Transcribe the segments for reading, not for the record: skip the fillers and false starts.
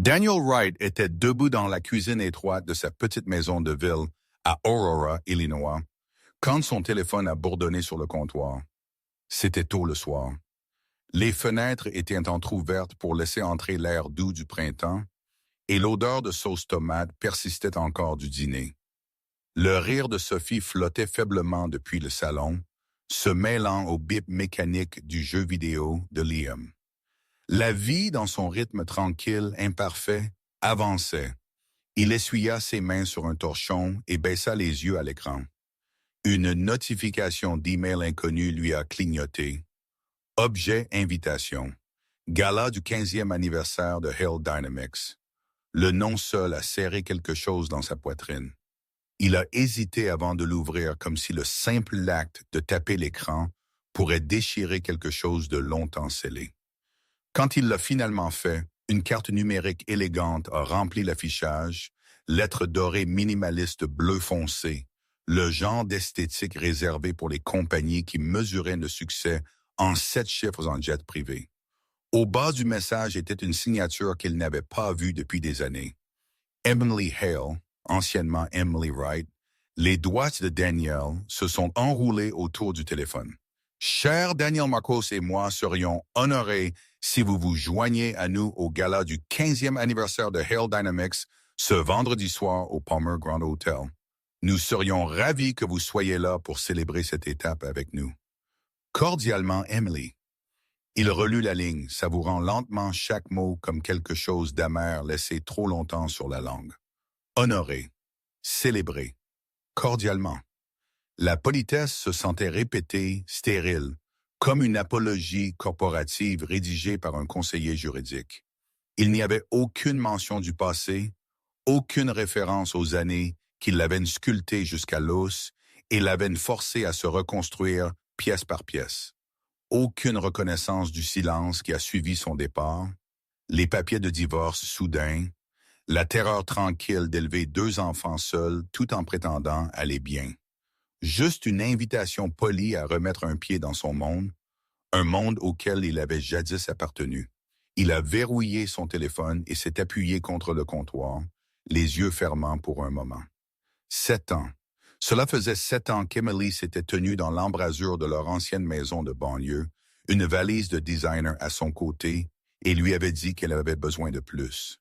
Daniel Wright était debout dans la cuisine étroite de sa petite maison de ville à Aurora, Illinois, quand son téléphone a bourdonné sur le comptoir. C'était tôt le soir. Les fenêtres étaient entr'ouvertes pour laisser entrer l'air doux du printemps et l'odeur de sauce tomate persistait encore du dîner. Le rire de Sophie flottait faiblement depuis le salon, se mêlant au bip mécanique du jeu vidéo de Liam. La vie, dans son rythme tranquille, imparfait, avançait. Il essuya ses mains sur un torchon et baissa les yeux à l'écran. Une notification d'email inconnu lui a clignoté. Objet invitation. Gala du 15e anniversaire de Hell Dynamics. Le nom seul a serré quelque chose dans sa poitrine. Il a hésité avant de l'ouvrir comme si le simple acte de taper l'écran pourrait déchirer quelque chose de longtemps scellé. Quand il l'a finalement fait, une carte numérique élégante a rempli l'affichage, lettres dorées minimalistes bleu foncé, le genre d'esthétique réservé pour les compagnies qui mesuraient le succès en 7 chiffres en jet privé. Au bas du message était une signature qu'il n'avait pas vue depuis des années. Emily Hale, anciennement Emily Wright, les doigts de Daniel se sont enroulés autour du téléphone. Cher Daniel Marcos et moi serions honorés si vous vous joignez à nous au gala du 15e anniversaire de Hell Dynamics ce vendredi soir au Palmer Grand Hotel. Nous serions ravis que vous soyez là pour célébrer cette étape avec nous. Cordialement, Emily. Il relut la ligne, savourant lentement chaque mot comme quelque chose d'amer laissé trop longtemps sur la langue. Honoré. Célébré. Cordialement. La politesse se sentait répétée, stérile, comme une apologie corporative rédigée par un conseiller juridique. Il n'y avait aucune mention du passé, aucune référence aux années qui l'avaient sculpté jusqu'à l'os et l'avaient forcé à se reconstruire pièce par pièce. Aucune reconnaissance du silence qui a suivi son départ, les papiers de divorce soudains, la terreur tranquille d'élever 2 enfants seuls tout en prétendant aller bien. Juste une invitation polie à remettre un pied dans son monde, un monde auquel il avait jadis appartenu. Il a verrouillé son téléphone et s'est appuyé contre le comptoir, les yeux fermant pour un moment. 7 ans. Cela faisait 7 ans qu'Emily s'était tenue dans l'embrasure de leur ancienne maison de banlieue, une valise de designer à son côté, et lui avait dit qu'elle avait besoin de plus.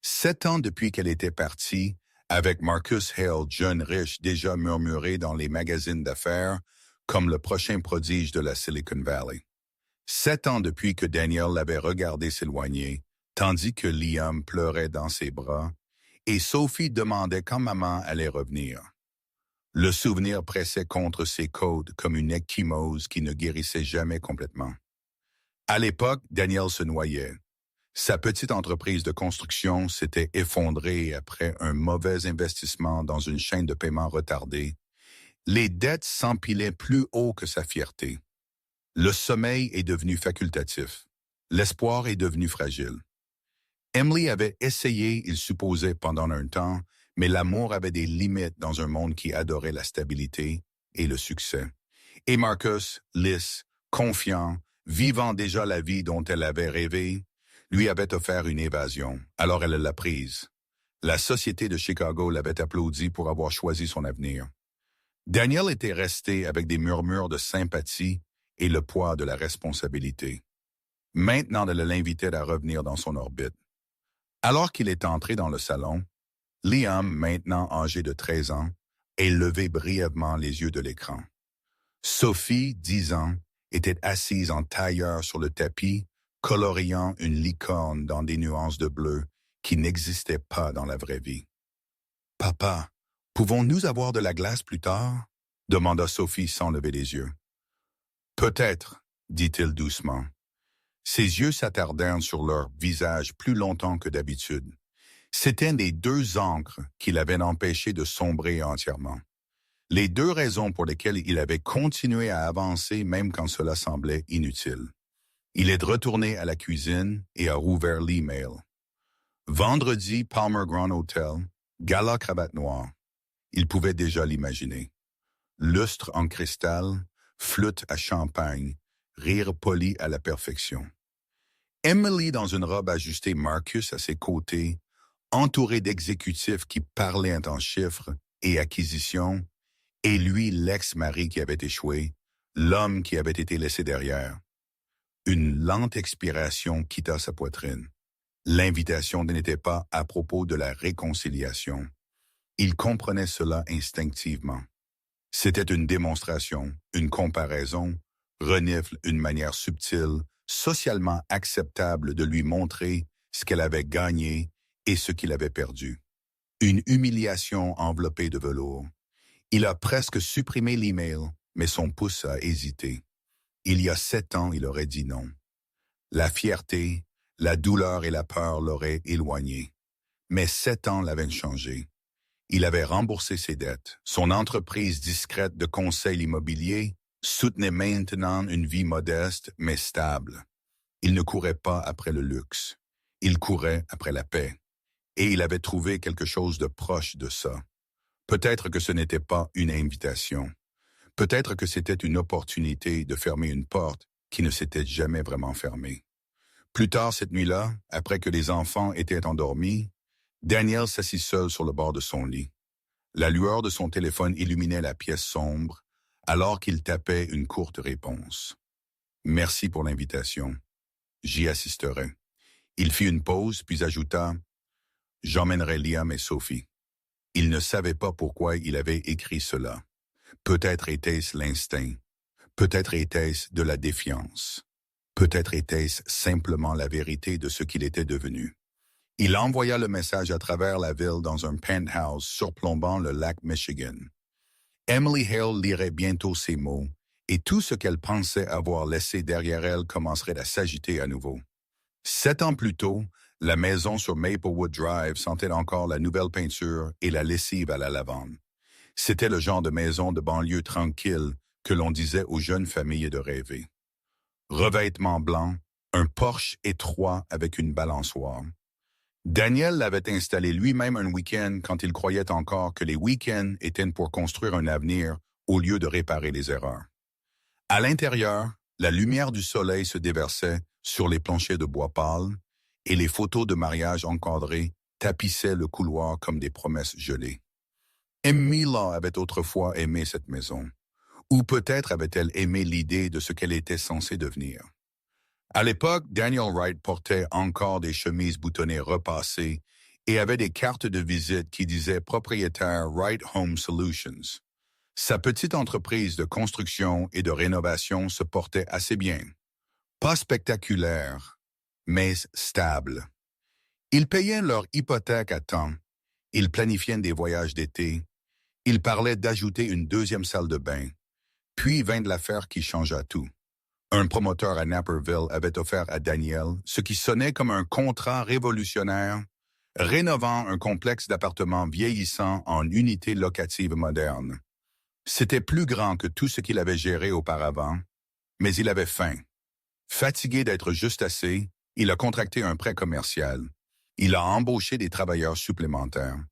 7 ans depuis qu'elle était partie, avec Marcus Hale, jeune riche déjà murmuré dans les magazines d'affaires, comme le prochain prodige de la Silicon Valley. 7 ans depuis que Daniel l'avait regardé s'éloigner, tandis que Liam pleurait dans ses bras, et Sophie demandait quand maman allait revenir. Le souvenir pressait contre ses côtes comme une ecchymose qui ne guérissait jamais complètement. À l'époque, Daniel se noyait. Sa petite entreprise de construction s'était effondrée après un mauvais investissement dans une chaîne de paiement retardée. Les dettes s'empilaient plus haut que sa fierté. Le sommeil est devenu facultatif. L'espoir est devenu fragile. Emily avait essayé, il supposait, pendant un temps, mais l'amour avait des limites dans un monde qui adorait la stabilité et le succès. Et Marcus, lisse, confiant, vivant déjà la vie dont elle avait rêvé, lui avait offert une évasion, alors elle l'a prise. La société de Chicago l'avait applaudi pour avoir choisi son avenir. Daniel était resté avec des murmures de sympathie et le poids de la responsabilité. Maintenant, elle l'invitait à revenir dans son orbite. Alors qu'il est entré dans le salon, Liam, maintenant âgé de 13 ans, a levé brièvement les yeux de l'écran. Sophie, 10 ans, était assise en tailleur sur le tapis, coloriant une licorne dans des nuances de bleu qui n'existaient pas dans la vraie vie. « Papa, pouvons-nous avoir de la glace plus tard ?» demanda Sophie sans lever les yeux. « Peut-être, » dit-il doucement. Ses yeux s'attardèrent sur leur visage plus longtemps que d'habitude. C'étaient les 2 encres qui l'avaient empêché de sombrer entièrement. Les 2 raisons pour lesquelles il avait continué à avancer même quand cela semblait inutile. Il est retourné à la cuisine et a rouvert l'email. Vendredi, Palmer Grand Hotel, gala cravate noire. Il pouvait déjà l'imaginer. Lustre en cristal, flûte à champagne, rire poli à la perfection. Emily, dans une robe ajustée, Marcus à ses côtés, entouré d'exécutifs qui parlaient en chiffres et acquisitions, et lui, l'ex-mari qui avait échoué, l'homme qui avait été laissé derrière. Une lente expiration quitta sa poitrine. L'invitation n'était pas à propos de la réconciliation. Il comprenait cela instinctivement. C'était une démonstration, une comparaison, renifle une manière subtile, socialement acceptable de lui montrer ce qu'elle avait gagné et ce qu'il avait perdu. Une humiliation enveloppée de velours. Il a presque supprimé l'email, mais son pouce a hésité. Il y a 7 ans, il aurait dit non. La fierté, la douleur et la peur l'auraient éloigné. Mais 7 ans l'avaient changé. Il avait remboursé ses dettes. Son entreprise discrète de conseil immobilier soutenait maintenant une vie modeste mais stable. Il ne courait pas après le luxe. Il courait après la paix. Et il avait trouvé quelque chose de proche de ça. Peut-être que ce n'était pas une invitation. Peut-être que c'était une opportunité de fermer une porte qui ne s'était jamais vraiment fermée. Plus tard cette nuit-là, après que les enfants étaient endormis, Daniel s'assit seul sur le bord de son lit. La lueur de son téléphone illuminait la pièce sombre, alors qu'il tapait une courte réponse. « Merci pour l'invitation. J'y assisterai. » Il fit une pause, puis ajouta « J'emmènerai Liam et Sophie. » Il ne savait pas pourquoi il avait écrit cela. Peut-être était-ce l'instinct. Peut-être était-ce de la défiance. Peut-être était-ce simplement la vérité de ce qu'il était devenu. Il envoya le message à travers la ville dans un penthouse surplombant le lac Michigan. Emily Hale lirait bientôt ces mots, et tout ce qu'elle pensait avoir laissé derrière elle commencerait à s'agiter à nouveau. 7 ans plus tôt, la maison sur Maplewood Drive sentait encore la nouvelle peinture et la lessive à la lavande. C'était le genre de maison de banlieue tranquille que l'on disait aux jeunes familles de rêver. Revêtement blanc, un porche étroit avec une balançoire. Daniel l'avait installé lui-même un week-end quand il croyait encore que les week-ends étaient pour construire un avenir au lieu de réparer les erreurs. À l'intérieur, la lumière du soleil se déversait sur les planchers de bois pâle et les photos de mariage encadrées tapissaient le couloir comme des promesses gelées. Emila avait autrefois aimé cette maison, ou peut-être avait-elle aimé l'idée de ce qu'elle était censée devenir. À l'époque, Daniel Wright portait encore des chemises boutonnées repassées et avait des cartes de visite qui disaient propriétaire Wright Home Solutions. Sa petite entreprise de construction et de rénovation se portait assez bien. Pas spectaculaire, mais stable. Ils payaient leur hypothèque à temps. Ils planifiaient des voyages d'été. Ils parlaient d'ajouter une 2e salle de bain. Puis vint de l'affaire qui changea tout. Un promoteur à Naperville avait offert à Daniel ce qui sonnait comme un contrat révolutionnaire, rénovant un complexe d'appartements vieillissants en unités locatives modernes. C'était plus grand que tout ce qu'il avait géré auparavant, mais il avait faim. Fatigué d'être juste assez, il a contracté un prêt commercial. Il a embauché des travailleurs supplémentaires.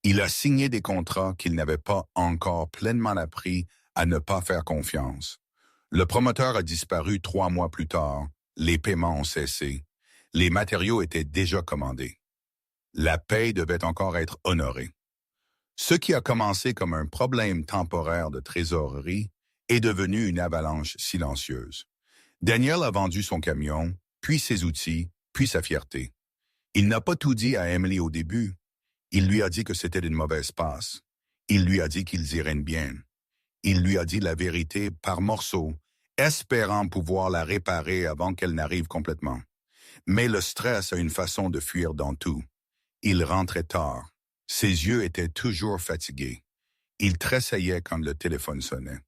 Il a signé des contrats qu'il n'avait pas encore pleinement appris à ne pas faire confiance. Le promoteur a disparu 3 mois plus tard. Les paiements ont cessé. Les matériaux étaient déjà commandés. La paie devait encore être honorée. Ce qui a commencé comme un problème temporaire de trésorerie est devenu une avalanche silencieuse. Daniel a vendu son camion, puis ses outils, puis sa fierté. Il n'a pas tout dit à Emily au début. Il lui a dit que c'était une mauvaise passe. Il lui a dit qu'ils iraient bien. Il lui a dit la vérité par morceaux, espérant pouvoir la réparer avant qu'elle n'arrive complètement. Mais le stress a une façon de fuir dans tout. Il rentrait tard. Ses yeux étaient toujours fatigués. Il tressaillait quand le téléphone sonnait.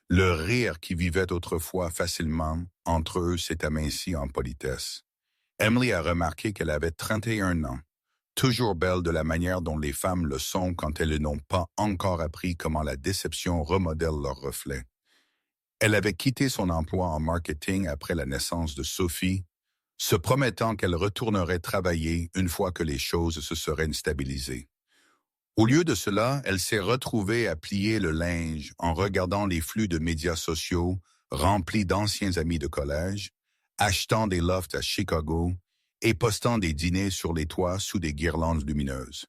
Le rire qui vivait autrefois facilement entre eux s'est aminci en politesse. Emily a remarqué qu'elle avait 31 ans, toujours belle de la manière dont les femmes le sont quand elles n'ont pas encore appris comment la déception remodèle leur reflet. Elle avait quitté son emploi en marketing après la naissance de Sophie, se promettant qu'elle retournerait travailler une fois que les choses se seraient stabilisées. Au lieu de cela, elle s'est retrouvée à plier le linge en regardant les flux de médias sociaux remplis d'anciens amis de collège, achetant des lofts à Chicago et postant des dîners sur les toits sous des guirlandes lumineuses.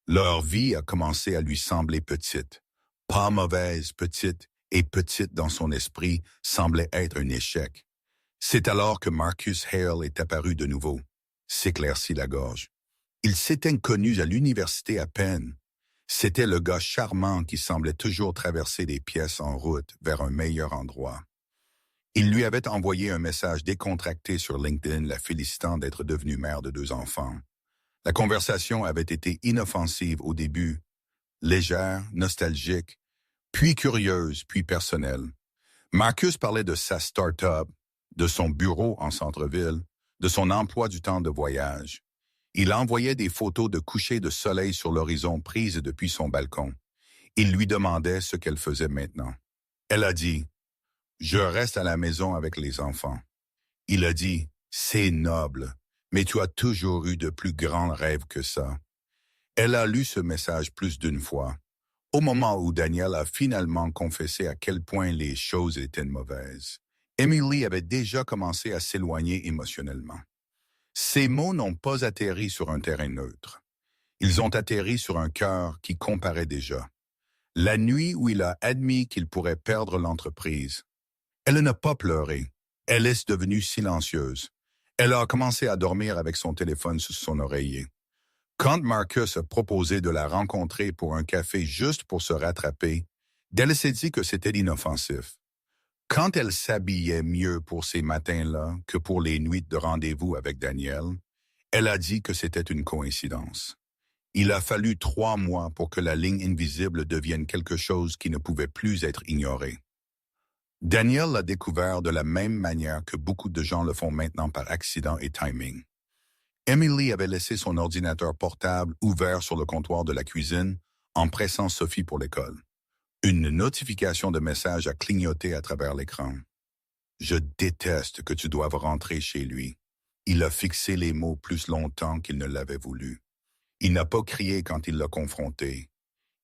Leur vie a commencé à lui sembler petite. Pas mauvaise, petite, et petite dans son esprit semblait être un échec. C'est alors que Marcus Hale est apparu de nouveau, s'éclaircit la gorge. Ils s'étaient connus à l'université à peine. C'était le gars charmant qui semblait toujours traverser des pièces en route vers un meilleur endroit. Il lui avait envoyé un message décontracté sur LinkedIn la félicitant d'être devenue mère de 2 enfants. La conversation avait été inoffensive au début, légère, nostalgique, puis curieuse, puis personnelle. Marcus parlait de sa start-up, de son bureau en centre-ville, de son emploi du temps de voyage. Il envoyait des photos de coucher de soleil sur l'horizon prises depuis son balcon. Il lui demandait ce qu'elle faisait maintenant. Elle a dit « Je reste à la maison avec les enfants ». Il a dit « C'est noble, mais tu as toujours eu de plus grands rêves que ça ». Elle a lu ce message plus d'une fois, au moment où Daniel a finalement confessé à quel point les choses étaient mauvaises. Emily avait déjà commencé à s'éloigner émotionnellement. Ces mots n'ont pas atterri sur un terrain neutre. Ils ont atterri sur un cœur qui comparait déjà. La nuit où il a admis qu'il pourrait perdre l'entreprise. Elle n'a pas pleuré. Elle est devenue silencieuse. Elle a commencé à dormir avec son téléphone sous son oreiller. Quand Marcus a proposé de la rencontrer pour un café juste pour se rattraper, Delle s'est dit que c'était inoffensif. Quand elle s'habillait mieux pour ces matins-là que pour les nuits de rendez-vous avec Daniel, elle a dit que c'était une coïncidence. Il a fallu 3 mois pour que la ligne invisible devienne quelque chose qui ne pouvait plus être ignoré. Daniel l'a découvert de la même manière que beaucoup de gens le font maintenant par accident et timing. Emily avait laissé son ordinateur portable ouvert sur le comptoir de la cuisine en pressant Sophie pour l'école. Une notification de message a clignoté à travers l'écran. « Je déteste que tu doives rentrer chez lui. » Il a fixé les mots plus longtemps qu'il ne l'avait voulu. Il n'a pas crié quand il l'a confronté.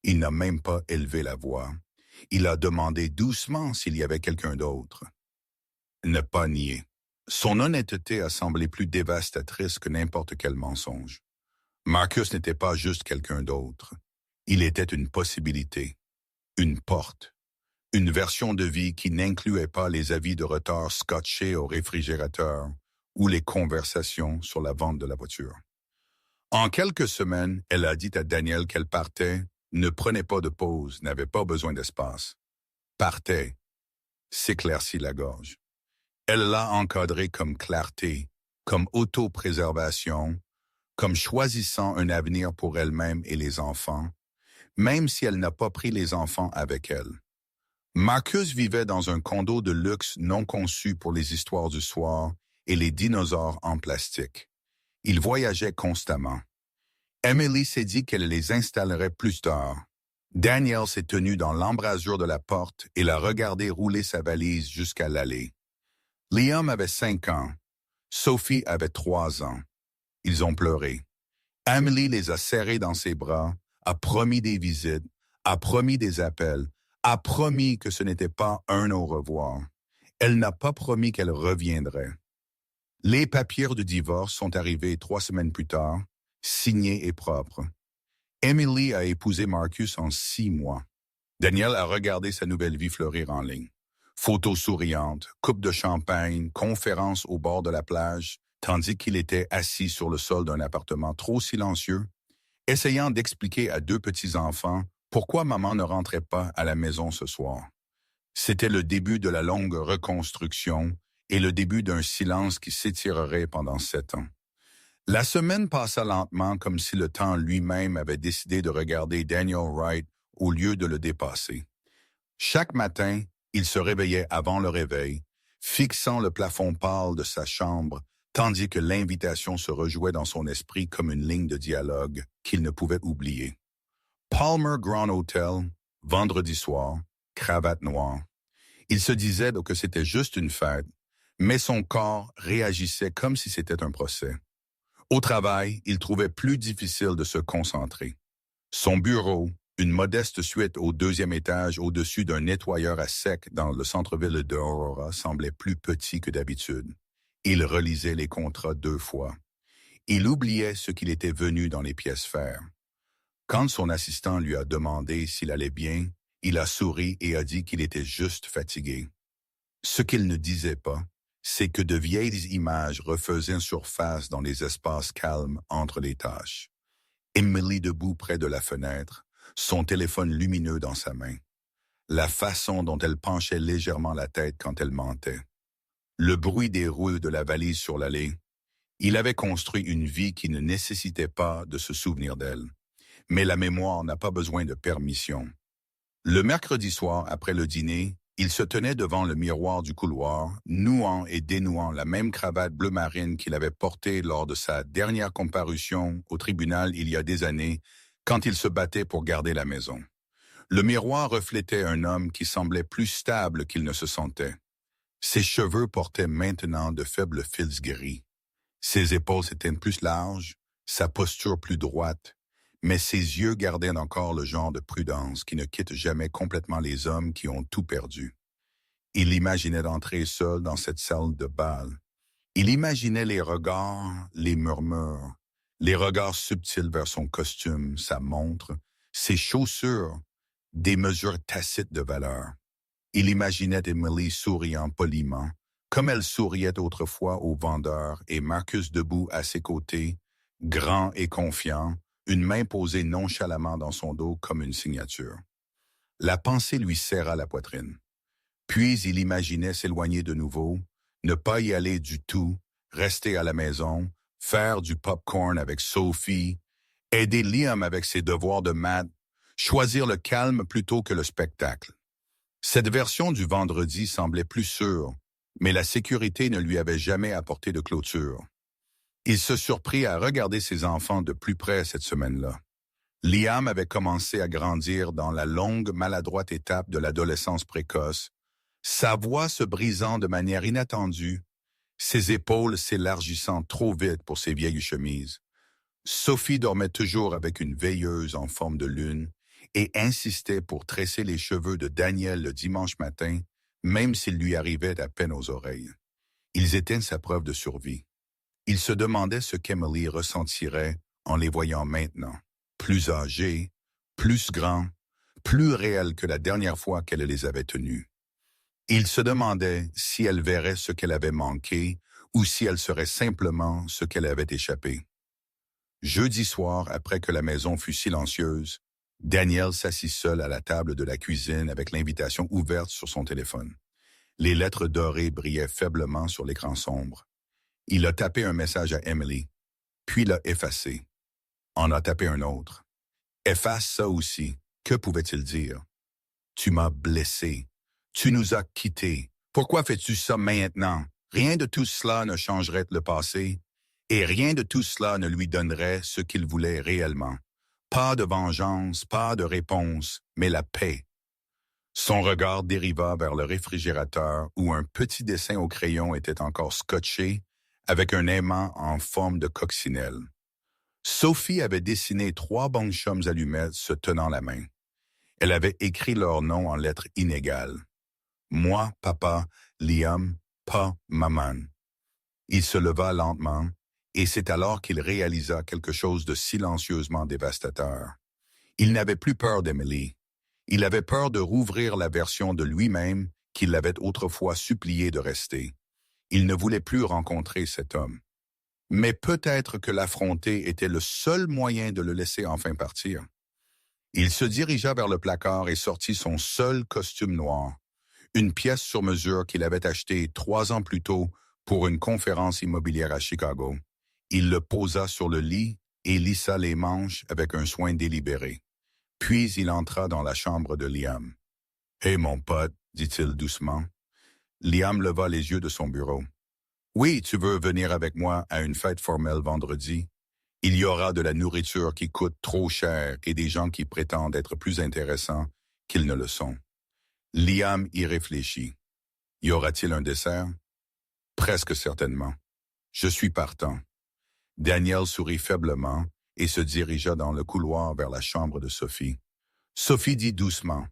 Il n'a même pas élevé la voix. Il a demandé doucement s'il y avait quelqu'un d'autre. Ne pas nier. Son honnêteté a semblé plus dévastatrice que n'importe quel mensonge. Marcus n'était pas juste quelqu'un d'autre. Il était une possibilité, une porte, une version de vie qui n'incluait pas les avis de retard scotchés au réfrigérateur ou les conversations sur la vente de la voiture. En quelques semaines, elle a dit à Daniel qu'elle partait, ne prenait pas de pause, n'avait pas besoin d'espace. Partait, s'éclaircit la gorge. Elle l'a encadré comme clarté, comme autopréservation, comme choisissant un avenir pour elle-même et les enfants, même si elle n'a pas pris les enfants avec elle. Marcus vivait dans un condo de luxe non conçu pour les histoires du soir et les dinosaures en plastique. Il voyageait constamment. Emily s'est dit qu'elle les installerait plus tard. Daniel s'est tenu dans l'embrasure de la porte et l'a regardé rouler sa valise jusqu'à l'allée. Liam avait 5 ans. Sophie avait 3 ans. Ils ont pleuré. Emily les a serrés dans ses bras, a promis des visites, a promis des appels, a promis que ce n'était pas un au revoir. Elle n'a pas promis qu'elle reviendrait. Les papiers de divorce sont arrivés 3 semaines plus tard, signés et propres. Emily a épousé Marcus en 6 mois. Daniel a regardé sa nouvelle vie fleurir en ligne. Photos souriantes, coupe de champagne, conférences au bord de la plage, tandis qu'il était assis sur le sol d'un appartement trop silencieux, essayant d'expliquer à 2 petits-enfants pourquoi maman ne rentrait pas à la maison ce soir. C'était le début de la longue reconstruction et le début d'un silence qui s'étirerait pendant 7 ans. La semaine passa lentement comme si le temps lui-même avait décidé de regarder Daniel Wright au lieu de le dépasser. Chaque matin, il se réveillait avant le réveil, fixant le plafond pâle de sa chambre, tandis que l'invitation se rejouait dans son esprit comme une ligne de dialogue qu'il ne pouvait oublier. Palmer Grand Hotel, vendredi soir, cravate noire. Il se disait que c'était juste une fête, mais son corps réagissait comme si c'était un procès. Au travail, il trouvait plus difficile de se concentrer. Son bureau, une modeste suite au 2e étage au-dessus d'un nettoyeur à sec dans le centre-ville d'Aurora, semblait plus petit que d'habitude. Il relisait les contrats 2 fois. Il oubliait ce qu'il était venu dans les pièces faire. Quand son assistant lui a demandé s'il allait bien, il a souri et a dit qu'il était juste fatigué. Ce qu'il ne disait pas, c'est que de vieilles images refaisaient surface dans les espaces calmes entre les tâches. Emily debout près de la fenêtre, son téléphone lumineux dans sa main. La façon dont elle penchait légèrement la tête quand elle mentait. Le bruit des roues de la valise sur l'allée. Il avait construit une vie qui ne nécessitait pas de se souvenir d'elle. Mais la mémoire n'a pas besoin de permission. Le mercredi soir, après le dîner, il se tenait devant le miroir du couloir, nouant et dénouant la même cravate bleu marine qu'il avait portée lors de sa dernière comparution au tribunal il y a des années, quand il se battait pour garder la maison. Le miroir reflétait un homme qui semblait plus stable qu'il ne se sentait. Ses cheveux portaient maintenant de faibles fils gris. Ses épaules étaient plus larges, sa posture plus droite, mais ses yeux gardaient encore le genre de prudence qui ne quitte jamais complètement les hommes qui ont tout perdu. Il imaginait d'entrer seul dans cette salle de bal. Il imaginait les regards, les murmures, les regards subtils vers son costume, sa montre, ses chaussures, des mesures tacites de valeur. Il imaginait Emily souriant poliment, comme elle souriait autrefois aux vendeurs et Marcus debout à ses côtés, grand et confiant, une main posée nonchalamment dans son dos comme une signature. La pensée lui serra la poitrine. Puis il imaginait s'éloigner de nouveau, ne pas y aller du tout, rester à la maison, faire du popcorn avec Sophie, aider Liam avec ses devoirs de maths, choisir le calme plutôt que le spectacle. Cette version du vendredi semblait plus sûre, mais la sécurité ne lui avait jamais apporté de clôture. Il se surprit à regarder ses enfants de plus près cette semaine-là. Liam avait commencé à grandir dans la longue, maladroite étape de l'adolescence précoce, sa voix se brisant de manière inattendue, ses épaules s'élargissant trop vite pour ses vieilles chemises. Sophie dormait toujours avec une veilleuse en forme de lune et insistait pour tresser les cheveux de Daniel le dimanche matin, même s'il lui arrivait à peine aux oreilles. Ils étaient sa preuve de survie. Il se demandait ce qu'Emily ressentirait en les voyant maintenant, plus âgés, plus grands, plus réels que la dernière fois qu'elle les avait tenus. Il se demandait si elle verrait ce qu'elle avait manqué ou si elle serait simplement ce qu'elle avait échappé. Jeudi soir, après que la maison fut silencieuse, Daniel s'assit seul à la table de la cuisine avec l'invitation ouverte sur son téléphone. Les lettres dorées brillaient faiblement sur l'écran sombre. Il a tapé un message à Emily, puis l'a effacé. En a tapé un autre. Efface ça aussi. Que pouvait-il dire? Tu m'as blessé. Tu nous as quittés. Pourquoi fais-tu ça maintenant? Rien de tout cela ne changerait le passé, et rien de tout cela ne lui donnerait ce qu'il voulait réellement. Pas de vengeance, pas de réponse, mais la paix. Son regard dériva vers le réfrigérateur où un petit dessin au crayon était encore scotché avec un aimant en forme de coccinelle. Sophie avait dessiné 3 bonshommes allumettes se tenant la main. Elle avait écrit leur nom en lettres inégales. Moi, papa, Liam, pas maman. Il se leva lentement, et c'est alors qu'il réalisa quelque chose de silencieusement dévastateur. Il n'avait plus peur d'Emily. Il avait peur de rouvrir la version de lui-même qu'il l'avait autrefois supplié de rester. Il ne voulait plus rencontrer cet homme. Mais peut-être que l'affronter était le seul moyen de le laisser enfin partir. Il se dirigea vers le placard et sortit son seul costume noir, une pièce sur mesure qu'il avait achetée 3 ans plus tôt pour une conférence immobilière à Chicago. Il le posa sur le lit et lissa les manches avec un soin délibéré. Puis il entra dans la chambre de Liam. « Hé, mon pote, dit-il doucement. » Liam leva les yeux de son bureau. « Oui, tu veux venir avec moi à une fête formelle vendredi? Il y aura de la nourriture qui coûte trop cher et des gens qui prétendent être plus intéressants qu'ils ne le sont. » Liam y réfléchit. « Y aura-t-il un dessert? » « Presque certainement. Je suis partant. » Daniel sourit faiblement et se dirigea dans le couloir vers la chambre de Sophie. Sophie dit doucement,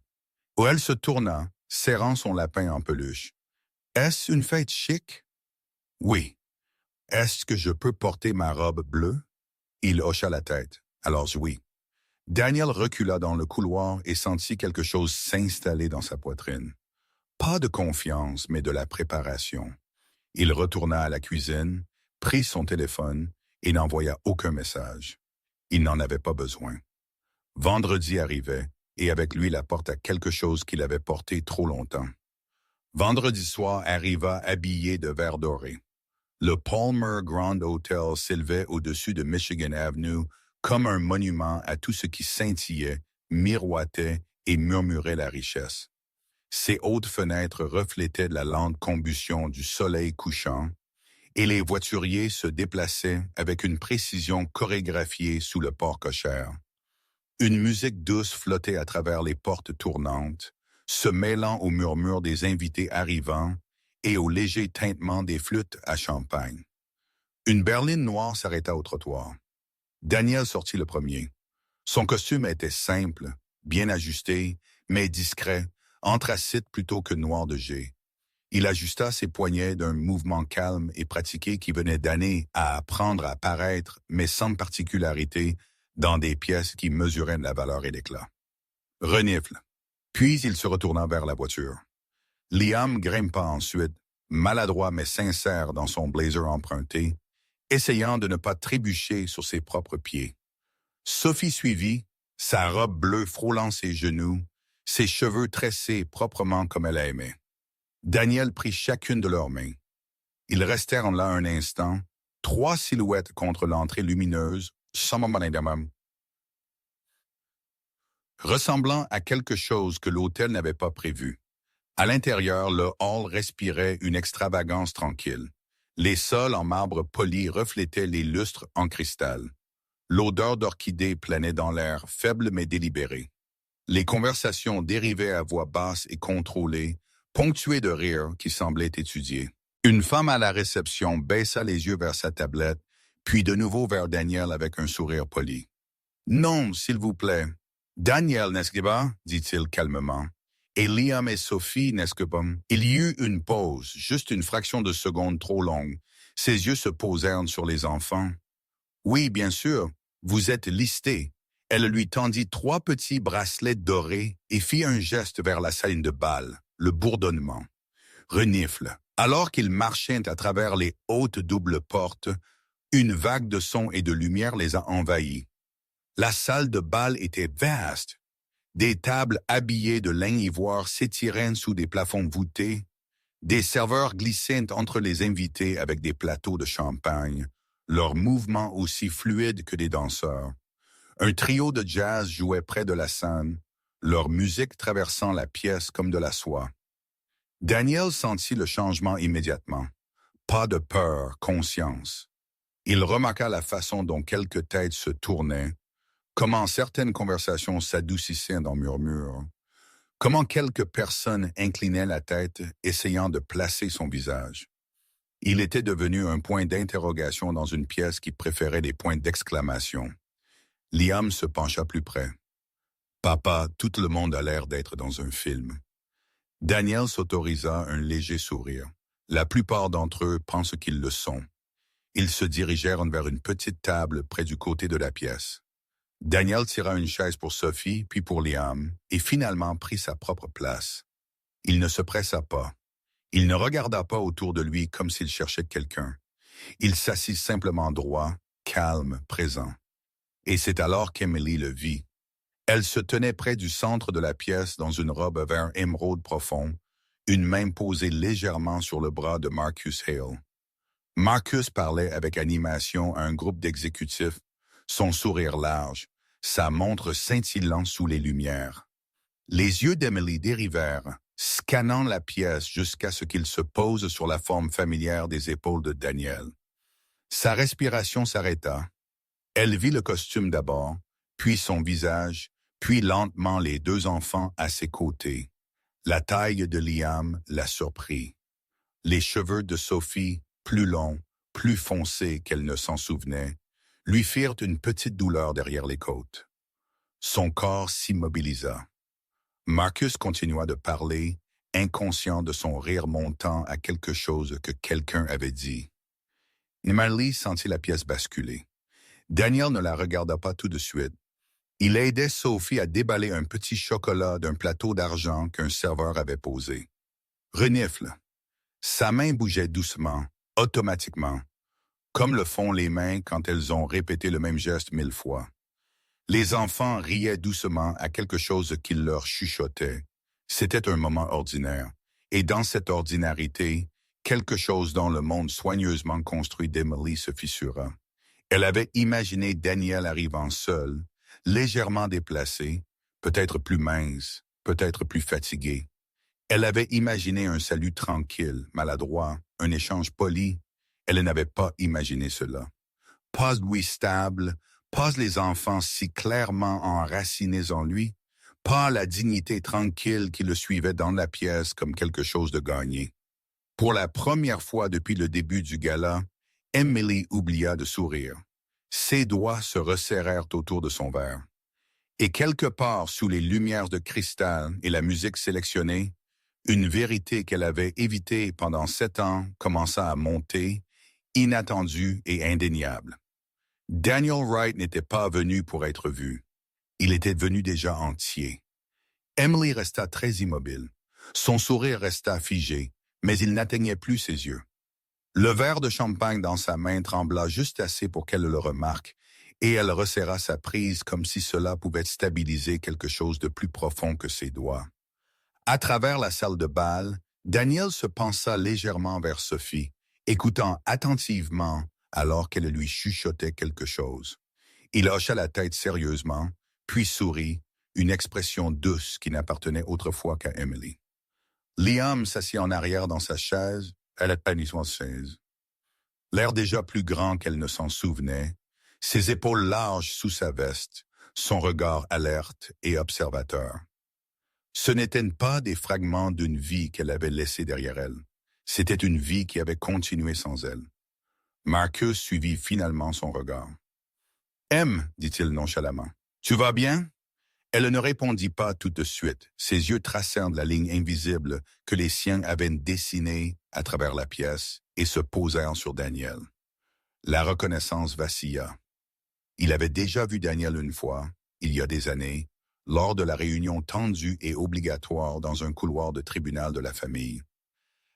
où elle se tourna, serrant son lapin en peluche. « Est-ce une fête chic? » « Oui. Est-ce que je peux porter ma robe bleue? Il hocha la tête. Alors oui. Daniel recula dans le couloir et sentit quelque chose s'installer dans sa poitrine. Pas de confiance, mais de la préparation. Il retourna à la cuisine, prit son téléphone et n'envoya aucun message. Il n'en avait pas besoin. Vendredi arrivait, et avec lui la porte à quelque chose qu'il avait porté trop longtemps. Vendredi soir arriva habillé de vert doré. Le Palmer Grand Hotel s'élevait au-dessus de Michigan Avenue comme un monument à tout ce qui scintillait, miroitait et murmurait la richesse. Ses hautes fenêtres reflétaient la lente combustion du soleil couchant, et les voituriers se déplaçaient avec une précision chorégraphiée sous le port cochère. Une musique douce flottait à travers les portes tournantes, se mêlant au murmure des invités arrivants et au léger tintement des flûtes à champagne. Une berline noire s'arrêta au trottoir. Daniel sortit le premier. Son costume était simple, bien ajusté, mais discret, anthracite plutôt que noir de jet. Il ajusta ses poignets d'un mouvement calme et pratiqué qui venait d'années à apprendre à paraître, mais sans particularité, dans des pièces qui mesuraient la valeur et l'éclat. Renifle. Puis il se retourna vers la voiture. Liam grimpa ensuite, maladroit mais sincère dans son blazer emprunté, essayant de ne pas trébucher sur ses propres pieds. Sophie suivit, sa robe bleue frôlant ses genoux, ses cheveux tressés proprement comme elle aimait. Daniel prit chacune de leurs mains. Ils restèrent là un instant, trois silhouettes contre l'entrée lumineuse, ressemblant à quelque chose que l'hôtel n'avait pas prévu. À l'intérieur, le hall respirait une extravagance tranquille. Les sols en marbre poli reflétaient les lustres en cristal. L'odeur d'orchidées planait dans l'air, faible mais délibérée. Les conversations dérivaient à voix basse et contrôlée, ponctuées de rires qui semblaient étudier. Une femme à la réception baissa les yeux vers sa tablette, puis de nouveau vers Daniel avec un sourire poli. « Non, s'il vous plaît. Daniel, n'est-ce pas? » dit-il calmement. « Et Liam et Sophie, n'est-ce pas? » Il y eut une pause, juste une fraction de seconde trop longue. Ses yeux se posèrent sur les enfants. « Oui, bien sûr, vous êtes listés. » Elle lui tendit trois petits bracelets dorés et fit un geste vers la salle de bal, le bourdonnement. Renifle. Alors qu'ils marchaient à travers les hautes doubles portes, une vague de son et de lumière les a envahis. La salle de bal était vaste. Des tables habillées de lin ivoire s'étiraient sous des plafonds voûtés. Des serveurs glissaient entre les invités avec des plateaux de champagne, leurs mouvements aussi fluides que des danseurs. Un trio de jazz jouait près de la scène, leur musique traversant la pièce comme de la soie. Daniel sentit le changement immédiatement. Pas de peur, conscience. Il remarqua la façon dont quelques têtes se tournaient, comment certaines conversations s'adoucissaient dans murmures, comment quelques personnes inclinaient la tête, essayant de placer son visage. Il était devenu un point d'interrogation dans une pièce qui préférait des points d'exclamation. Liam se pencha plus près. « Papa, tout le monde a l'air d'être dans un film. » Daniel s'autorisa un léger sourire. La plupart d'entre eux pensent qu'ils le sont. Ils se dirigèrent vers une petite table près du côté de la pièce. Daniel tira une chaise pour Sophie, puis pour Liam, et finalement prit sa propre place. Il ne se pressa pas. Il ne regarda pas autour de lui comme s'il cherchait quelqu'un. Il s'assit simplement droit, calme, présent. Et c'est alors qu'Emily le vit. Elle se tenait près du centre de la pièce dans une robe vert émeraude profond, une main posée légèrement sur le bras de Marcus Hale. Marcus parlait avec animation à un groupe d'exécutifs, son sourire large, sa montre scintillant sous les lumières. Les yeux d'Emily dérivèrent, scannant la pièce jusqu'à ce qu'ils se posent sur la forme familière des épaules de Daniel. Sa respiration s'arrêta. Elle vit le costume d'abord, puis son visage, puis lentement les deux enfants à ses côtés. La taille de Liam la surprit. Les cheveux de Sophie, plus longs, plus foncés qu'elle ne s'en souvenait, lui firent une petite douleur derrière les côtes. Son corps s'immobilisa. Marcus continua de parler, inconscient de son rire montant à quelque chose que quelqu'un avait dit. Emily sentit la pièce basculer. Daniel ne la regarda pas tout de suite. Il aidait Sophie à déballer un petit chocolat d'un plateau d'argent qu'un serveur avait posé. Renifle. Sa main bougeait doucement, automatiquement, comme le font les mains quand elles ont répété le même geste 1000 fois. Les enfants riaient doucement à quelque chose qu'il leur chuchotait. C'était un moment ordinaire. Et dans cette ordinarité, quelque chose dans le monde soigneusement construit d'Emily se fissura. Elle avait imaginé Daniel arrivant seul, légèrement déplacé, peut-être plus mince, peut-être plus fatigué. Elle avait imaginé un salut tranquille, maladroit, un échange poli. Elle n'avait pas imaginé cela. Pas lui stable, pas les enfants si clairement enracinés en lui, pas la dignité tranquille qui le suivait dans la pièce comme quelque chose de gagné. Pour la première fois depuis le début du gala, Emily oublia de sourire. Ses doigts se resserrèrent autour de son verre. Et quelque part sous les lumières de cristal et la musique sélectionnée, une vérité qu'elle avait évitée pendant 7 ans commença à monter, inattendue et indéniable. Daniel Wright n'était pas venu pour être vu. Il était venu déjà entier. Emily resta très immobile. Son sourire resta figé, mais il n'atteignait plus ses yeux. Le verre de champagne dans sa main trembla juste assez pour qu'elle le remarque, et elle resserra sa prise comme si cela pouvait stabiliser quelque chose de plus profond que ses doigts. À travers la salle de bal, Daniel se pencha légèrement vers Sophie, écoutant attentivement alors qu'elle lui chuchotait quelque chose. Il hocha la tête sérieusement, puis sourit, une expression douce qui n'appartenait autrefois qu'à Emily. Liam s'assit en arrière dans sa chaise, elle a paniqué son chaise. L'air déjà plus grand qu'elle ne s'en souvenait, ses épaules larges sous sa veste, son regard alerte et observateur. Ce n'étaient pas des fragments d'une vie qu'elle avait laissée derrière elle. C'était une vie qui avait continué sans elle. Marcus suivit finalement son regard. « M, dit-il nonchalamment, tu vas bien? » Elle ne répondit pas tout de suite. Ses yeux tracèrent la ligne invisible que les siens avaient dessinée à travers la pièce et se posèrent sur Daniel. La reconnaissance vacilla. Il avait déjà vu Daniel une fois, il y a des années, lors de la réunion tendue et obligatoire dans un couloir de tribunal de la famille.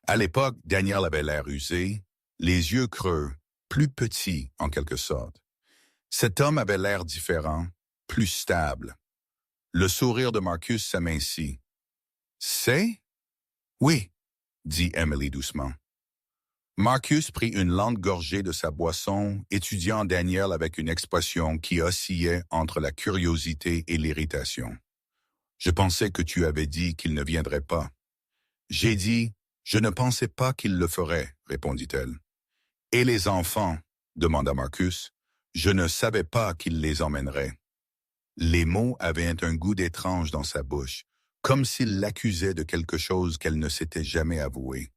À l'époque, Daniel avait l'air usé, les yeux creux, plus petit en quelque sorte. Cet homme avait l'air différent, plus stable. Le sourire de Marcus s'amincit. « C'est? »« Oui, » dit Emily doucement. Marcus prit une lente gorgée de sa boisson, étudiant Daniel avec une expression qui oscillait entre la curiosité et l'irritation. « Je pensais que tu avais dit qu'il ne viendrait pas. »« J'ai dit, je ne pensais pas qu'il le ferait, » répondit-elle. « Et les enfants, » demanda Marcus, « je ne savais pas qu'il les emmènerait. » Les mots avaient un goût d'étrange dans sa bouche, comme s'il l'accusait de quelque chose qu'elle ne s'était jamais avoué.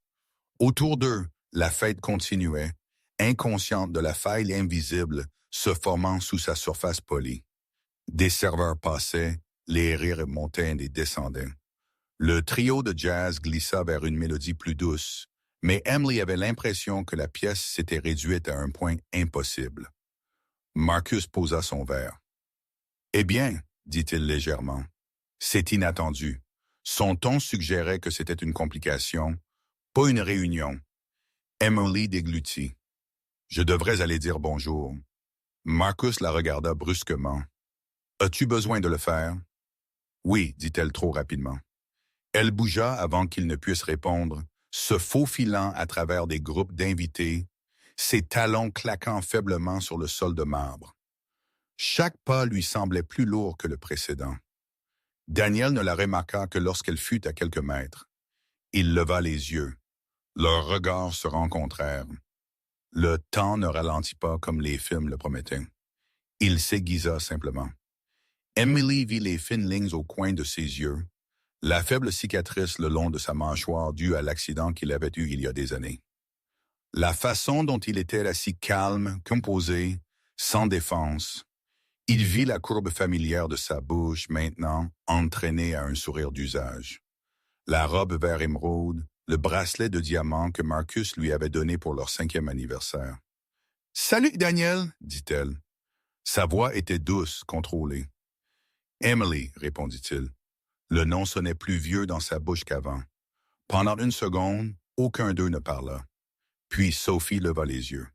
Autour d'eux, la fête continuait, inconsciente de la faille invisible se formant sous sa surface polie. Des serveurs passaient, les rires montaient et descendaient. Le trio de jazz glissa vers une mélodie plus douce, mais Emily avait l'impression que la pièce s'était réduite à un point impossible. Marcus posa son verre. « Eh bien, » dit-il légèrement, « c'est inattendu. » Son ton suggérait que c'était une complication, pas une réunion. Emily déglutit. « Je devrais aller dire bonjour. » Marcus la regarda brusquement. « As-tu besoin de le faire? » « Oui, » dit-elle trop rapidement. Elle bougea avant qu'il ne puisse répondre, se faufilant à travers des groupes d'invités, ses talons claquant faiblement sur le sol de marbre. Chaque pas lui semblait plus lourd que le précédent. Daniel ne la remarqua que lorsqu'elle fut à quelques mètres. Il leva les yeux. Leurs regards se rencontrèrent. Le temps ne ralentit pas comme les films le promettaient. Il s'aiguisa simplement. Emily vit les fines lignes au coin de ses yeux, la faible cicatrice le long de sa mâchoire due à l'accident qu'il avait eu il y a des années. La façon dont il était assis calme, composé, sans défense. Il vit la courbe familière de sa bouche maintenant entraînée à un sourire d'usage. La robe vert émeraude, le bracelet de diamant que Marcus lui avait donné pour leur 5e anniversaire. Salut, Daniel, dit-elle. Sa voix était douce, contrôlée. Emily, répondit-il. Le nom sonnait plus vieux dans sa bouche qu'avant. Pendant une seconde, aucun d'eux ne parla. Puis Sophie leva les yeux.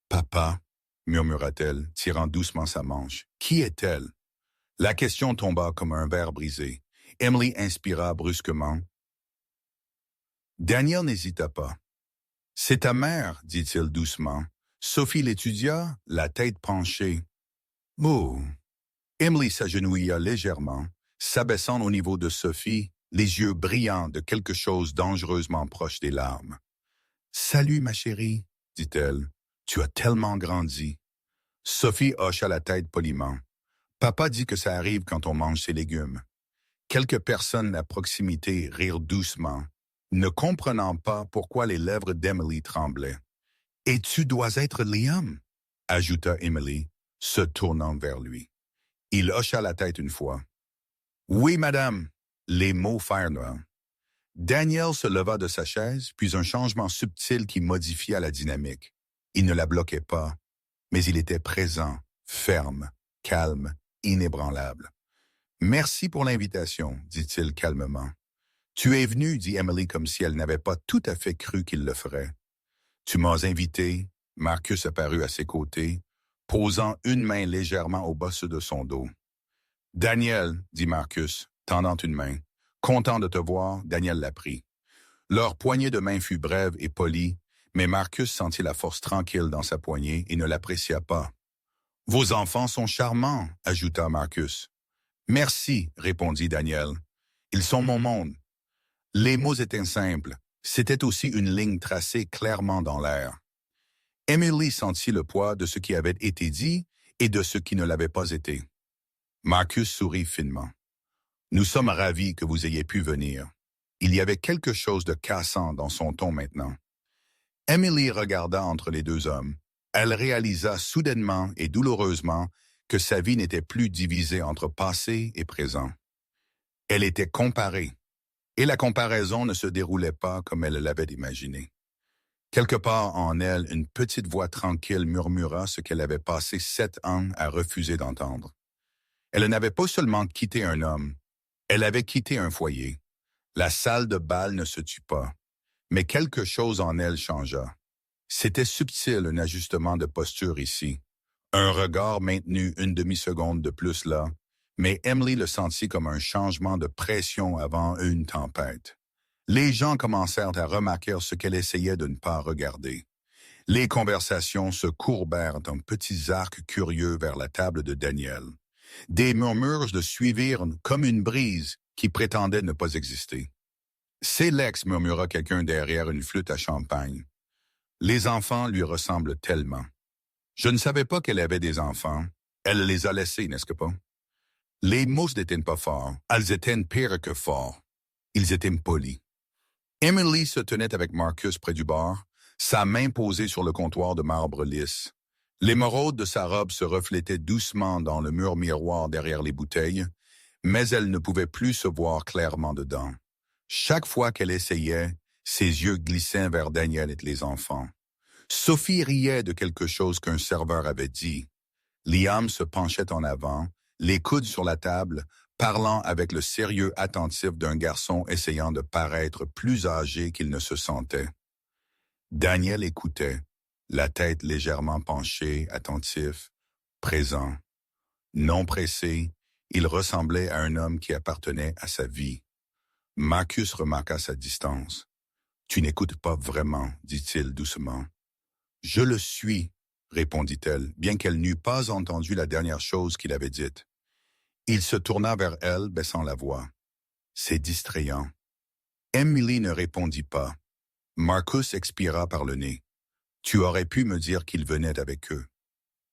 Papa, murmura-t-elle, tirant doucement sa manche. Qui est-elle? La question tomba comme un verre brisé. Emily inspira brusquement. Daniel n'hésita pas. C'est ta mère, dit-il doucement. Sophie l'étudia, la tête penchée. Oh. Emily s'agenouilla légèrement, s'abaissant au niveau de Sophie, les yeux brillants de quelque chose dangereusement proche des larmes. Salut, ma chérie, dit-elle. Tu as tellement grandi. Sophie hocha la tête poliment. Papa dit que ça arrive quand on mange ses légumes. Quelques personnes à proximité rirent doucement, ne comprenant pas pourquoi les lèvres d'Emily tremblaient. « Et tu dois être Liam » ajouta Emily, se tournant vers lui. Il hocha la tête une fois. « Oui, madame », les mots firent. Daniel se leva de sa chaise, puis un changement subtil qui modifia la dynamique. Il ne la bloquait pas, mais il était présent, ferme, calme, inébranlable. « Merci pour l'invitation, » dit-il calmement. « Tu es venu, » dit Emily comme si elle n'avait pas tout à fait cru qu'il le ferait. « Tu m'as invité. » Marcus apparut à ses côtés, posant une main légèrement au bas de son dos. « Daniel, » dit Marcus, tendant une main. « Content de te voir, Daniel la prit. » Leur poignée de main fut brève et polie, mais Marcus sentit la force tranquille dans sa poignée et ne l'apprécia pas. « Vos enfants sont charmants, » ajouta Marcus. « Merci, » répondit Daniel. « Ils sont mon monde. » Les mots étaient simples. C'était aussi une ligne tracée clairement dans l'air. Emily sentit le poids de ce qui avait été dit et de ce qui ne l'avait pas été. Marcus sourit finement. « Nous sommes ravis que vous ayez pu venir. » Il y avait quelque chose de cassant dans son ton maintenant. Emily regarda entre les deux hommes. Elle réalisa soudainement et douloureusement que sa vie n'était plus divisée entre passé et présent. Elle était comparée, et la comparaison ne se déroulait pas comme elle l'avait imaginé. Quelque part en elle, une petite voix tranquille murmura ce qu'elle avait passé 7 ans à refuser d'entendre. Elle n'avait pas seulement quitté un homme, elle avait quitté un foyer. La salle de bal ne se tut pas, mais quelque chose en elle changea. C'était subtil un ajustement de posture ici, un regard maintenu une demi-seconde de plus là, mais Emily le sentit comme un changement de pression avant une tempête. Les gens commencèrent à remarquer ce qu'elle essayait de ne pas regarder. Les conversations se courbèrent en petits arcs curieux vers la table de Daniel. Des murmures le suivirent comme une brise qui prétendait ne pas exister. « C'est l'ex » murmura quelqu'un derrière une flûte à champagne. Les enfants lui ressemblent tellement. Je ne savais pas qu'elle avait des enfants. Elle les a laissés, n'est-ce que pas? Les mots n'étaient pas forts. Elles étaient pires que forts. Ils étaient polis. Emily se tenait avec Marcus près du bar, sa main posée sur le comptoir de marbre lisse. L'émeraude de sa robe se reflétait doucement dans le mur miroir derrière les bouteilles, mais elle ne pouvait plus se voir clairement dedans. Chaque fois qu'elle essayait, ses yeux glissaient vers Daniel et les enfants. Sophie riait de quelque chose qu'un serveur avait dit. Liam se penchait en avant, les coudes sur la table, parlant avec le sérieux attentif d'un garçon essayant de paraître plus âgé qu'il ne se sentait. Daniel écoutait, la tête légèrement penchée, attentif, présent. Non pressé, il ressemblait à un homme qui appartenait à sa vie. Marcus remarqua sa distance. « Tu n'écoutes pas vraiment, » dit-il doucement. « Je le suis, » répondit-elle, bien qu'elle n'eût pas entendu la dernière chose qu'il avait dite. Il se tourna vers elle, baissant la voix. « C'est distrayant. » Emily ne répondit pas. Marcus expira par le nez. « Tu aurais pu me dire qu'il venait avec eux. »«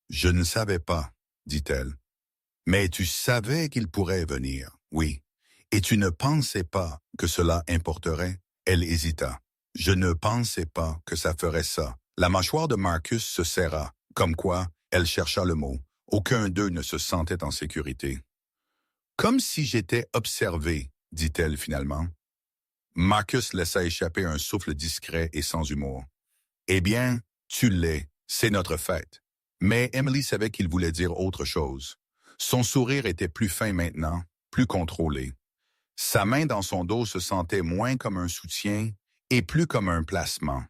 Je ne savais pas, » dit-elle. « Mais tu savais qu'il pourrait venir, oui. Et tu ne pensais pas que cela importerait. » Elle hésita. « Je ne pensais pas que ça ferait ça. » La mâchoire de Marcus se serra, comme quoi elle chercha le mot. Aucun d'eux ne se sentait en sécurité. « Comme si j'étais observé, » dit-elle finalement. Marcus laissa échapper un souffle discret et sans humour. « Eh bien, tu l'es, » C'est notre fête. Mais Emily savait qu'il voulait dire autre chose. Son sourire était plus fin maintenant, plus contrôlé. Sa main dans son dos se sentait moins comme un soutien et plus comme un placement.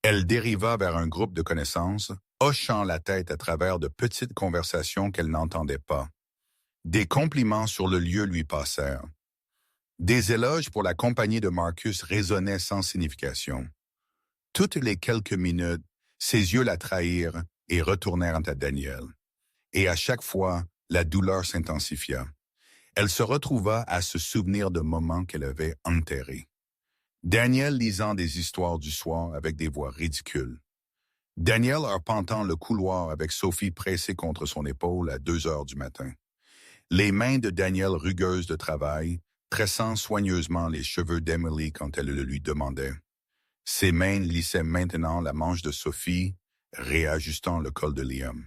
Elle dériva vers un groupe de connaissances, hochant la tête à travers de petites conversations qu'elle n'entendait pas. Des compliments sur le lieu lui passèrent. Des éloges pour la compagnie de Marcus résonnaient sans signification. Toutes les quelques minutes, ses yeux la trahirent et retournèrent à Daniel. Et à chaque fois, la douleur s'intensifia. Elle se retrouva à se souvenir de moments qu'elle avait enterrés. Daniel lisant des histoires du soir avec des voix ridicules. Daniel arpentant le couloir avec Sophie pressée contre son épaule à 2 heures du matin. Les mains de Daniel rugueuses de travail, tressant soigneusement les cheveux d'Emily quand elle le lui demandait. Ses mains lissaient maintenant la manche de Sophie, réajustant le col de Liam.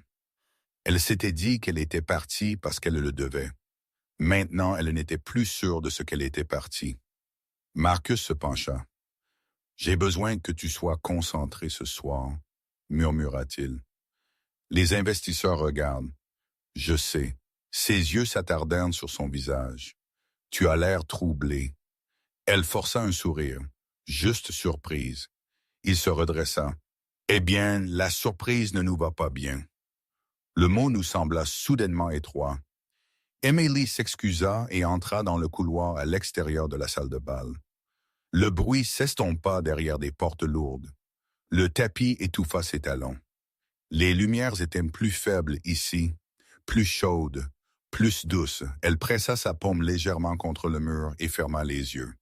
Elle s'était dit qu'elle était partie parce qu'elle le devait. Maintenant, elle n'était plus sûre de ce qu'elle était partie. Marcus se pencha. « J'ai besoin que tu sois concentré ce soir, » murmura-t-il. Les investisseurs regardent. « Je sais. » Ses yeux s'attardèrent sur son visage. « Tu as l'air troublé. » Elle força un sourire, juste surprise. Il se redressa. « Eh bien, la surprise ne nous va pas bien. » Le mot nous sembla soudainement étroit. Emily s'excusa et entra dans le couloir à l'extérieur de la salle de bal. Le bruit s'estompa derrière des portes lourdes. Le tapis étouffa ses talons. Les lumières étaient plus faibles ici, plus chaudes, plus douces. Elle pressa sa paume légèrement contre le mur et ferma les yeux.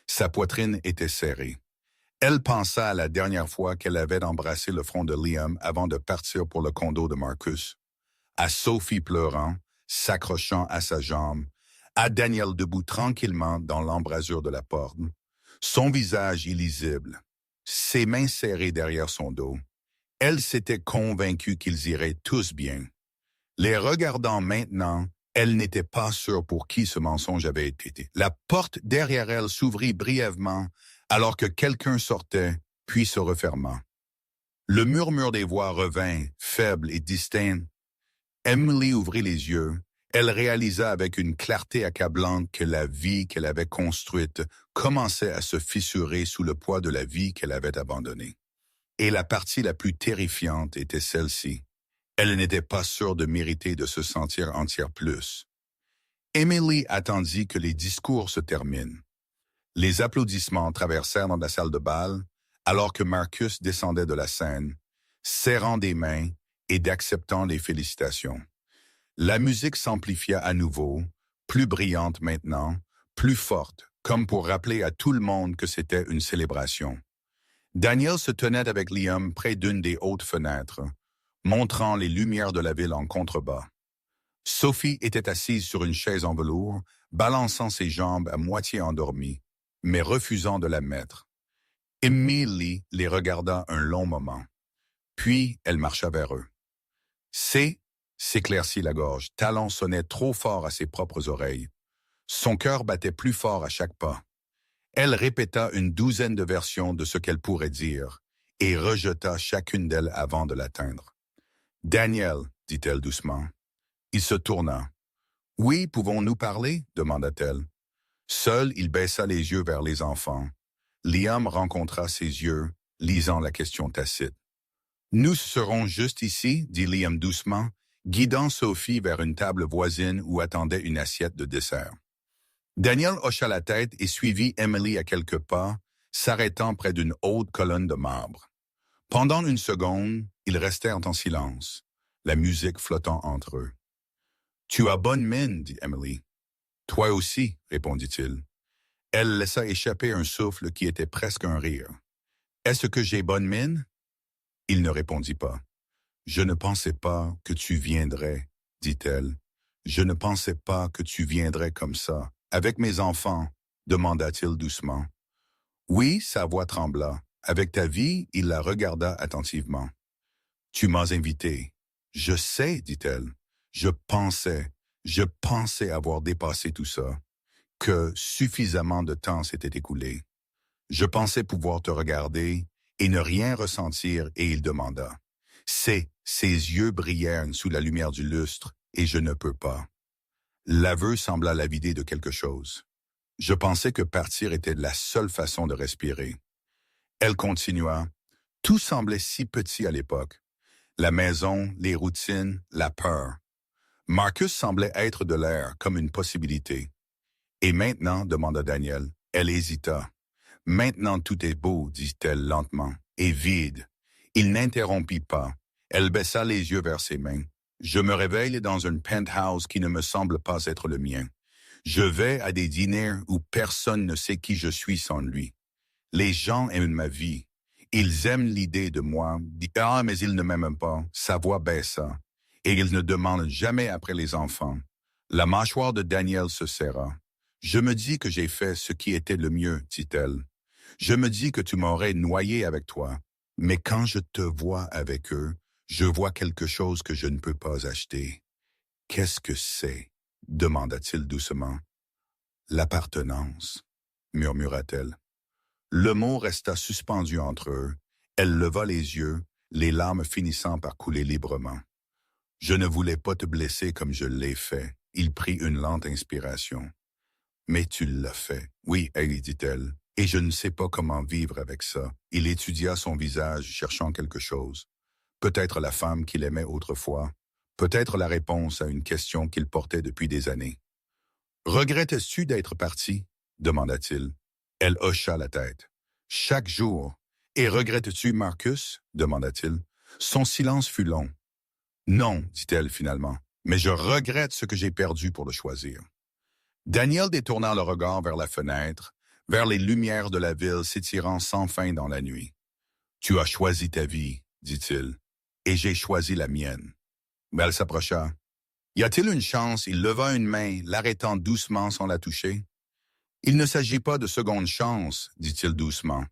Sa poitrine était serrée. Elle pensa à la dernière fois qu'elle avait embrassé le front de Liam avant de partir pour le condo de Marcus. À Sophie pleurant, s'accrochant à sa jambe, à Daniel debout tranquillement dans l'embrasure de la porte, son visage illisible, ses mains serrées derrière son dos. Elle s'était convaincue qu'ils iraient tous bien. Les regardant maintenant, elle n'était pas sûre pour qui ce mensonge avait été. La porte derrière elle s'ouvrit brièvement alors que quelqu'un sortait, puis se referma. Le murmure des voix revint, faible et distinct. Emily ouvrit les yeux. Elle réalisa avec une clarté accablante que la vie qu'elle avait construite commençait à se fissurer sous le poids de la vie qu'elle avait abandonnée. Et la partie la plus terrifiante était celle-ci. Elle n'était pas sûre de mériter de se sentir entière plus. Emily attendit que les discours se terminent. Les applaudissements traversèrent dans la salle de bal, alors que Marcus descendait de la scène, serrant des mains et d'acceptant les félicitations. La musique s'amplifia à nouveau, plus brillante maintenant, plus forte, comme pour rappeler à tout le monde que c'était une célébration. Daniel se tenait avec Liam près d'une des hautes fenêtres, montrant les lumières de la ville en contrebas. Sophie était assise sur une chaise en velours, balançant ses jambes à moitié endormies, mais refusant de la mettre. Emily les regarda un long moment. Puis elle marcha vers eux. S'éclaircit la gorge. Talon sonnait trop fort à ses propres oreilles. Son cœur battait plus fort à chaque pas. Elle répéta une douzaine de versions de ce qu'elle pourrait dire et rejeta chacune d'elles avant de l'atteindre. « Daniel, dit-elle doucement. Il se tourna. « Oui, pouvons-nous parler ?» demanda-t-elle. Seul, il baissa les yeux vers les enfants. Liam rencontra ses yeux, lisant la question tacite. « Nous serons juste ici, dit Liam doucement, guidant Sophie vers une table voisine où attendait une assiette de dessert. Daniel hocha la tête et suivit Emily à quelques pas, s'arrêtant près d'une haute colonne de marbre. Pendant une seconde, ils restèrent en silence, la musique flottant entre eux. « Tu as bonne mine, dit Emily. « Toi aussi, répondit-il. Elle laissa échapper un souffle qui était presque un rire. « Est-ce que j'ai bonne mine? » Il ne répondit pas. « Je ne pensais pas que tu viendrais, dit-elle. Je ne pensais pas que tu viendrais comme ça. Avec mes enfants, demanda-t-il doucement. Oui, sa voix trembla. Avec ta vie, il la regarda attentivement. Tu m'as invité. Je sais, dit-elle. Je pensais avoir dépassé tout ça, que suffisamment de temps s'était écoulé. Je pensais pouvoir te regarder et ne rien ressentir, et il demanda. Ses yeux brillèrent sous la lumière du lustre, et je ne peux pas. L'aveu sembla la vider de quelque chose. Je pensais que partir était la seule façon de respirer. Elle continua. Tout semblait si petit à l'époque. La maison, les routines, la peur. Marcus semblait être de l'air, comme une possibilité. Et maintenant, demanda Daniel. Elle hésita. Maintenant tout est beau, dit-elle lentement, et vide. Il n'interrompit pas. Elle baissa les yeux vers ses mains. Je me réveille dans un penthouse qui ne me semble pas être le mien. Je vais à des dîners où personne ne sait qui je suis sans lui. Les gens aiment ma vie. Ils aiment l'idée de moi. Ah, mais ils ne m'aiment pas. Sa voix baissa. Et ils ne demandent jamais après les enfants. La mâchoire de Daniel se serra. Je me dis que j'ai fait ce qui était le mieux, dit-elle. Je me dis que tu m'aurais noyé avec toi. Mais quand je te vois avec eux, je vois quelque chose que je ne peux pas acheter. Qu'est-ce que c'est? Demanda-t-il doucement. L'appartenance, murmura-t-elle. Le mot resta suspendu entre eux. Elle leva les yeux, les larmes finissant par couler librement. Je ne voulais pas te blesser comme je l'ai fait. Il prit une lente inspiration. Mais tu l'as fait. Oui, elle, dit-elle. Et je ne sais pas comment vivre avec ça. Il étudia son visage, cherchant quelque chose. Peut-être la femme qu'il aimait autrefois. Peut-être la réponse à une question qu'il portait depuis des années. « Regrettes-tu d'être parti ?» demanda-t-il. Elle hocha la tête. « Chaque jour. Et regrettes-tu Marcus ?» demanda-t-il. Son silence fut long. « Non, dit-elle finalement, mais je regrette ce que j'ai perdu pour le choisir. » Daniel détourna le regard vers la fenêtre, vers les lumières de la ville s'étirant sans fin dans la nuit. « Tu as choisi ta vie, dit-il, et j'ai choisi la mienne. » Mais elle s'approcha. « Y a-t-il une chance ?» Il leva une main, l'arrêtant doucement sans la toucher. « Il ne s'agit pas de seconde chance, dit-il doucement.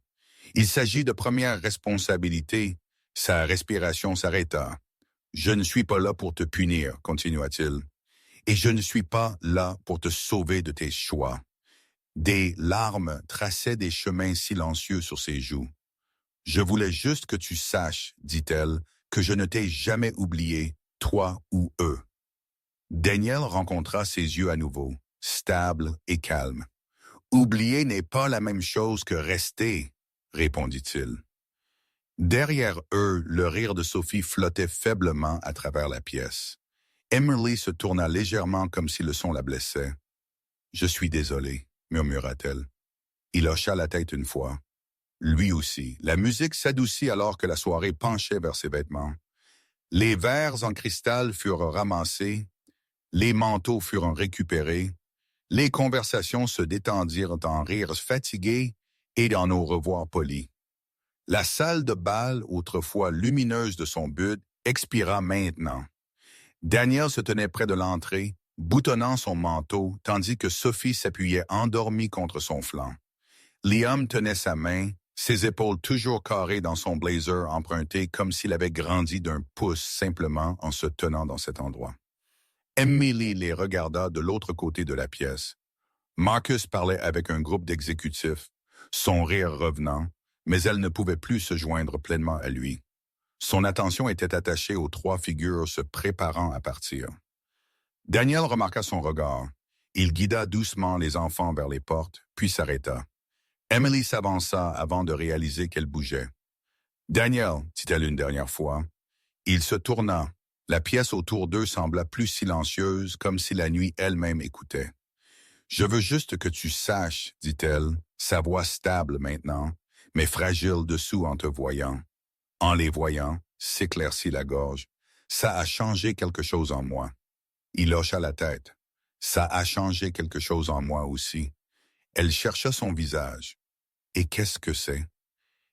Il s'agit de première responsabilité. » Sa respiration s'arrêta. « Je ne suis pas là pour te punir, continua-t-il. Et je ne suis pas là pour te sauver de tes choix. » Des larmes traçaient des chemins silencieux sur ses joues. « Je voulais juste que tu saches, dit-elle, que je ne t'ai jamais oublié, toi ou eux. » Daniel rencontra ses yeux à nouveau, stables et calmes. « Oublier n'est pas la même chose que rester, » répondit-il. Derrière eux, le rire de Sophie flottait faiblement à travers la pièce. Emily se tourna légèrement comme si le son la blessait. « Je suis désolé, » murmura-t-elle. Il hocha la tête une fois. Lui aussi. La musique s'adoucit alors que la soirée penchait vers ses vêtements. Les verres en cristal furent ramassés, les manteaux furent récupérés, les conversations se détendirent en rires fatigués et en au revoir polis. La salle de bal, autrefois lumineuse de son but, expira maintenant. Daniel se tenait près de l'entrée, boutonnant son manteau, tandis que Sophie s'appuyait endormie contre son flanc. Liam tenait sa main, ses épaules toujours carrées dans son blazer emprunté comme s'il avait grandi d'un pouce simplement en se tenant dans cet endroit. Emily les regarda de l'autre côté de la pièce. Marcus parlait avec un groupe d'exécutifs, son rire revenant, mais elle ne pouvait plus se joindre pleinement à lui. Son attention était attachée aux trois figures se préparant à partir. Daniel remarqua son regard. Il guida doucement les enfants vers les portes, puis s'arrêta. Emily s'avança avant de réaliser qu'elle bougeait. « Daniel, dit-elle une dernière fois. » Il se tourna. La pièce autour d'eux sembla plus silencieuse, comme si la nuit elle-même écoutait. « Je veux juste que tu saches, dit-elle, sa voix stable maintenant, mais fragile dessous en te voyant. En les voyant, s'éclaircit la gorge. Ça a changé quelque chose en moi. » Il hocha la tête. « Ça a changé quelque chose en moi aussi. » Elle chercha son visage. « Et qu'est-ce que c'est? »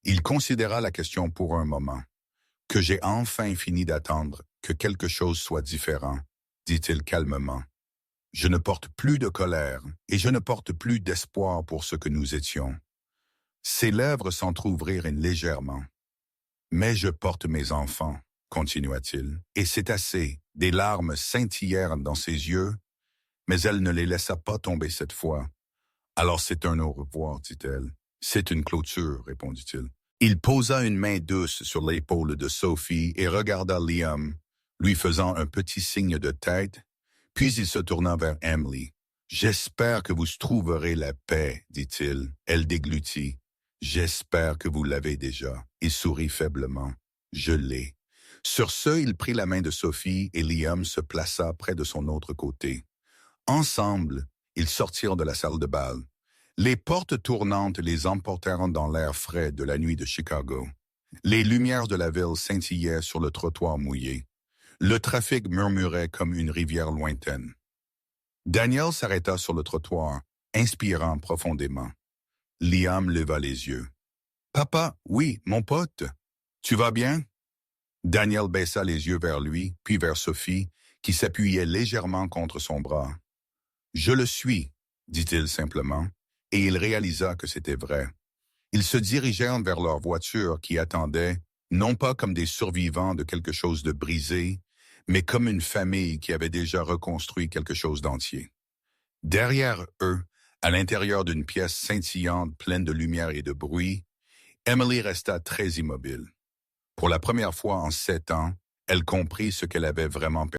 Il considéra la question pour un moment. « Que j'ai enfin fini d'attendre que quelque chose soit différent, » dit-il calmement. « Je ne porte plus de colère et je ne porte plus d'espoir pour ce que nous étions. » Ses lèvres s'entr'ouvrirent légèrement. « Mais je porte mes enfants, » continua-t-il, « et c'est assez. » Des larmes scintillèrent dans ses yeux, mais elle ne les laissa pas tomber cette fois. « Alors c'est un au revoir, dit-elle. »« C'est une clôture, répondit-il. » Il posa une main douce sur l'épaule de Sophie et regarda Liam, lui faisant un petit signe de tête, puis il se tourna vers Emily. « J'espère que vous trouverez la paix, dit-il. Elle déglutit. « J'espère que vous l'avez déjà. » Il sourit faiblement. « Je l'ai. » Sur ce, il prit la main de Sophie et Liam se plaça près de son autre côté. Ensemble, ils sortirent de la salle de bal. Les portes tournantes les emportèrent dans l'air frais de la nuit de Chicago. Les lumières de la ville scintillaient sur le trottoir mouillé. Le trafic murmurait comme une rivière lointaine. Daniel s'arrêta sur le trottoir, inspirant profondément. Liam leva les yeux. « Papa, oui, mon pote. Tu vas bien? » Daniel baissa les yeux vers lui, puis vers Sophie, qui s'appuyait légèrement contre son bras. « Je le suis, » dit-il simplement, et il réalisa que c'était vrai. Ils se dirigèrent vers leur voiture qui attendait, non pas comme des survivants de quelque chose de brisé, mais comme une famille qui avait déjà reconstruit quelque chose d'entier. Derrière eux, à l'intérieur d'une pièce scintillante pleine de lumière et de bruit, Emily resta très immobile. Pour la première fois en 7 ans, elle comprit ce qu'elle avait vraiment perdu.